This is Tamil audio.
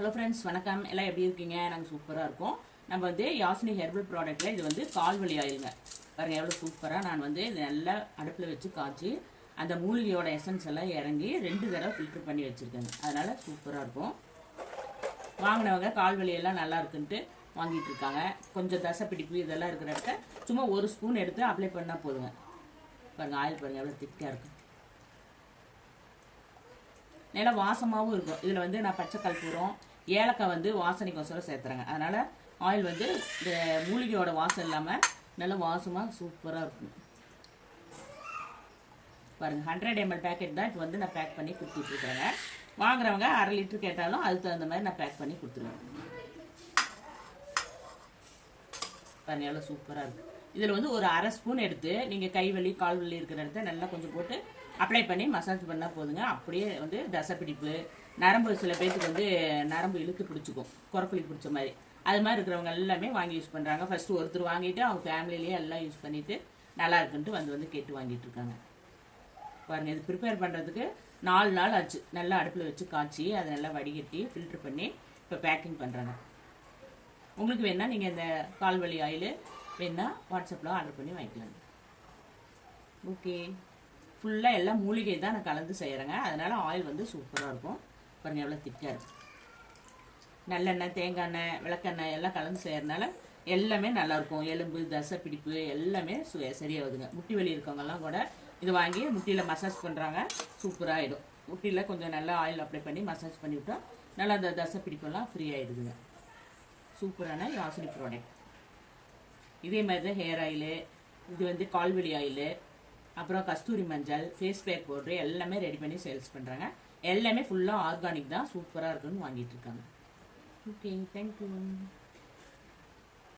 ஹலோ ஃப்ரெண்ட்ஸ், வணக்கம். எல்லாம் எப்படி இருக்கீங்க? நாங்கள் சூப்பராக இருக்கோம். நம்ம வந்து யாஸ்னி ஹெர்பல் ப்ராடக்ட்டில் இது வந்து கால்வலி ஆயிலுங்க. பாருங்கள் எவ்வளோ சூப்பராக. நான் வந்து இது நல்லா அடுப்பில் வச்சு காய்ச்சி அந்த மூலிகையோட எசன்ஸ் எல்லாம் இறங்கி 2 தடவை ஃபில்டர் பண்ணி வச்சுருக்கேங்க. அதனால் சூப்பராக இருக்கும். வாங்கினவங்க கால்வலி எல்லாம் நல்லா இருக்குன்ட்டு வாங்கிட்டு இருக்காங்க. கொஞ்சம் தசை பிடிப்பு இதெல்லாம் இருக்கிற இடத்த சும்மா 1 ஸ்பூன் எடுத்து அப்ளை பண்ணால் போதுங்க. பாருங்கள் ஆயில் பாருங்கள் எவ்வளோ திக்காக இருக்கும். நல்லா வாசமாகவும் இருக்கும். இதில் வந்து நான் பச்சை கற்பூரம் ஏலக்காய் வந்து வாசனைக்கோசரம் சேர்த்துறேங்க. அதனால் ஆயில் வந்து இந்த மூலிகையோட வாசம் இல்லாமல் நல்லா வாசமாக சூப்பராக இருக்கும். பாருங்கள் 100 ml பேக்கெட் தான் இப்போ வந்து நான் பேக் பண்ணி கொடுத்துட்ருக்கேங்க. வாங்குறவங்க 1/2 லிட்டர் கேட்டாலும் அதுக்கு தகுந்த மாதிரி நான் பேக் பண்ணி கொடுத்துருவேன். பாருங்கள் எவ்வளோ சூப்பராக இருக்குது. இதில் வந்து ஒரு 1/2 ஸ்பூன் எடுத்து நீங்கள் கைவலி கால்வலி இருக்கிற இடத்த நல்லா கொஞ்சம் போட்டு அப்ளை பண்ணி மசாஜ் பண்ணால் போதுங்க. அப்படியே வந்து தசை பிடிப்பு நரம்பு, சில பேருக்கு வந்து நரம்பு இழுத்து பிடிச்சிக்கும், குறக்குழி பிடிச்ச மாதிரி. அது மாதிரி இருக்கிறவங்க எல்லாமே வாங்கி யூஸ் பண்ணுறாங்க. ஃபஸ்ட்டு ஒருத்தர் வாங்கிட்டு அவங்க ஃபேமிலிலேயே எல்லாம் யூஸ் பண்ணிவிட்டு நல்லா இருக்குன்ட்டு வந்து கேட்டு வாங்கிட்டு இருக்காங்க. பாருங்கள் இது ப்ரிப்பேர் பண்ணுறதுக்கு 4 நாள் ஆச்சு. நல்லா அடுப்பில் வச்சு காய்ச்சி அதை நல்லா வடிகட்டி ஃபில்ட்ரு பண்ணி இப்போ பேக்கிங் பண்ணுறாங்க. உங்களுக்கு வேணால் நீங்கள் இந்த கால்வலி ஆயில் வேணால் வாட்ஸ்அப்பில் ஆர்டர் பண்ணி வாங்கிக்கலாங்க. ஓகே, ஃபுல்லாக எல்லாம் மூலிகை தான் நான் கலந்து செய்கிறேங்க. அதனால் ஆயில் வந்து சூப்பராக இருக்கும். பாருங்கள் எவ்வளோ திக்காக இருக்கும். நல்லெண்ணெய், தேங்காய் எண்ணெய், விளக்கெண்ணெய் எல்லாம் கலந்து செய்கிறதுனால எல்லாமே நல்லாயிருக்கும். எலும்பு, தசை பிடிப்பு எல்லாமே சரியாகுதுங்க. முட்டி வலி இருக்கவங்கெல்லாம் கூட இது வாங்கி முட்டியில் மசாஜ் பண்ணுறாங்க. சூப்பராக ஆகிடும். முட்டியில் கொஞ்சம் நல்லா ஆயில் அப்ளை பண்ணி மசாஜ் பண்ணி விட்டால் நல்லா அந்த தசை பிடிப்பெல்லாம் ஃப்ரீ ஆகிடுதுங்க. சூப்பரான யாஸ்னி ப்ராடக்ட். இதே மாதிரி தான் ஹேர் ஆயிலு, இது வந்து கால்வலி ஆயிலு, அப்புறம் கஸ்தூரி மஞ்சள், ஃபேஸ் பேக் பவுட்ரு எல்லாமே ரெடி பண்ணி சேல்ஸ் பண்ணுறாங்க. எல்லாமே ஃபுல்லாக ஆர்கானிக் தான். சூப்பராக இருக்குன்னு வாங்கிட்டு இருக்காங்க. Okay, thank you.